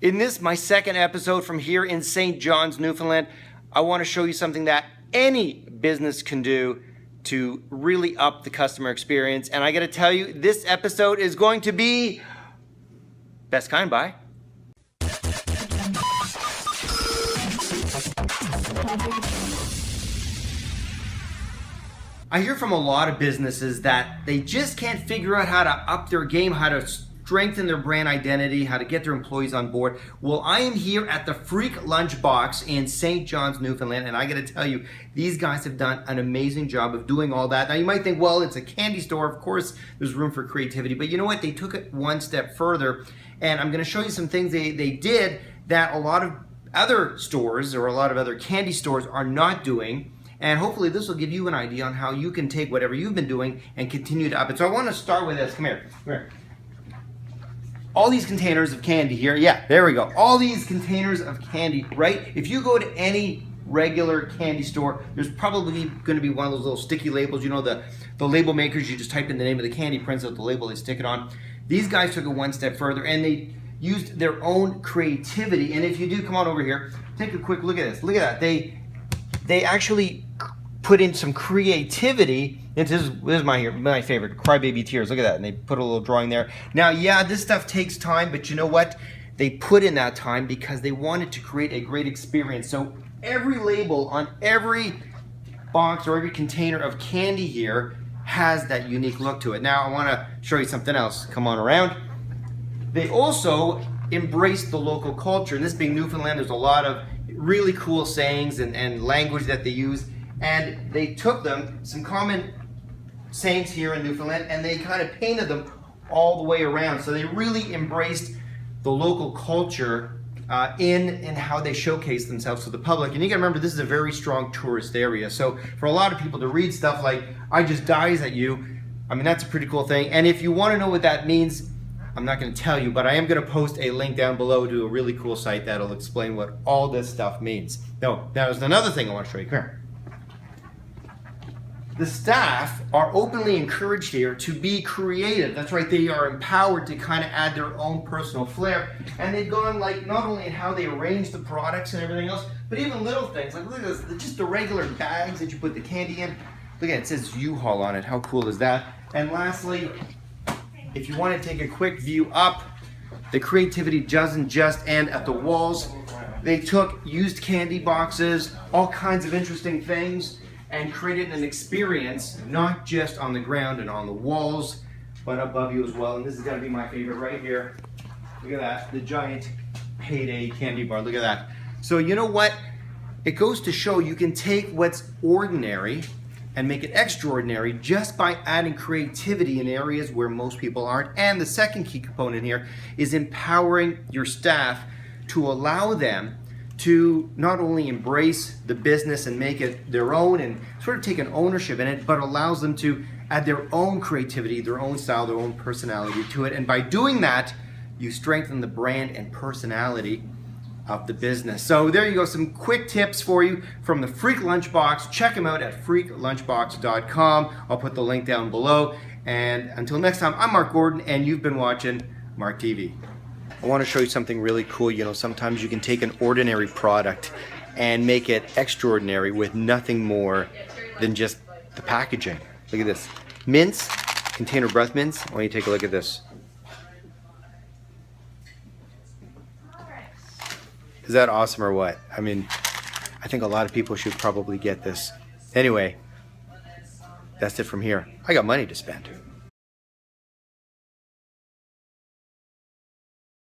In this, my second episode from here in St. John's, Newfoundland, I want to show you something that any business can do to really up the customer experience. And I got to tell you, this episode is going to be best kind by. I hear from a lot of businesses that they just can't figure out how to up their game, how to strengthen their brand identity, how to get their employees on board. Well, I am here at the Freak Lunch Box in St. John's, Newfoundland, and I gotta tell you, these guys have done an amazing job of doing all that. Now you might think, well, it's a candy store, of course there's room for creativity, but you know what, they took it one step further, and I'm gonna show you some things they did that a lot of other stores or a lot of other candy stores are not doing. And hopefully this will give you an idea on how you can take whatever you've been doing and continue to up it. So I want to start with this. Come here. All these containers of candy here. Yeah, there we go. All these containers of candy, right? If you go to any regular candy store, there's probably going to be one of those little sticky labels. You know, the label makers, you just type in the name of the candy, prints out the label, they stick it on. These guys took it one step further and they used their own creativity. And if you do, come on over here, take a quick look at this. Look at that. They actually put in some creativity. This is my favorite, Crybaby Tears. Look at that, and they put a little drawing there. Now, yeah, this stuff takes time, but you know what? They put in that time because they wanted to create a great experience. So every label on every box or every container of candy here has that unique look to it. Now, I want to show you something else. Come on around. They also embraced the local culture, and this being Newfoundland, there's a lot of really cool sayings and language that they use, and they took them, some common sayings here in Newfoundland, and they kind of painted them all the way around. So they really embraced the local culture in how they showcase themselves to the public. And you gotta remember, this is a very strong tourist area. So for a lot of people to read stuff like, "I just dies at you," I mean, that's a pretty cool thing. And if you wanna know what that means, I'm not going to tell you, but I am going to post a link down below to a really cool site that'll explain what all this stuff means. Now there's another thing I want to show you. Come here. The staff are openly encouraged here to be creative. That's right, they are empowered to kind of add their own personal flair. And they've gone like not only in how they arrange the products and everything else, but even little things. Like look at this, just the regular bags that you put the candy in. Look at it, it says U-Haul on it. How cool is that? And lastly, if you want to take a quick view up, the creativity doesn't just end at the walls. They took used candy boxes, all kinds of interesting things, and created an experience, not just on the ground and on the walls, but above you as well. And this is going to be my favorite right here. Look at that, the giant Payday candy bar. Look at that. So you know what? It goes to show you can take what's ordinary and make it extraordinary just by adding creativity in areas where most people aren't. And the second key component here is empowering your staff to allow them to not only embrace the business and make it their own and sort of take an ownership in it, but allows them to add their own creativity, their own style, their own personality to it. And by doing that, you strengthen the brand and personality of the business. So there you go, some quick tips for you from the Freak Lunchbox. Check them out at freaklunchbox.com. I'll put the link down below. And until next time, I'm Mark Gordon, and you've been watching Mark TV. I want to show you something really cool. You know, sometimes you can take an ordinary product and make it extraordinary with nothing more than just the packaging. Look at this. Mints, container breath mints. I want you to take a look at this. Is that awesome or what? I mean, I think a lot of people should probably get this. Anyway, that's it from here. I got money to spend.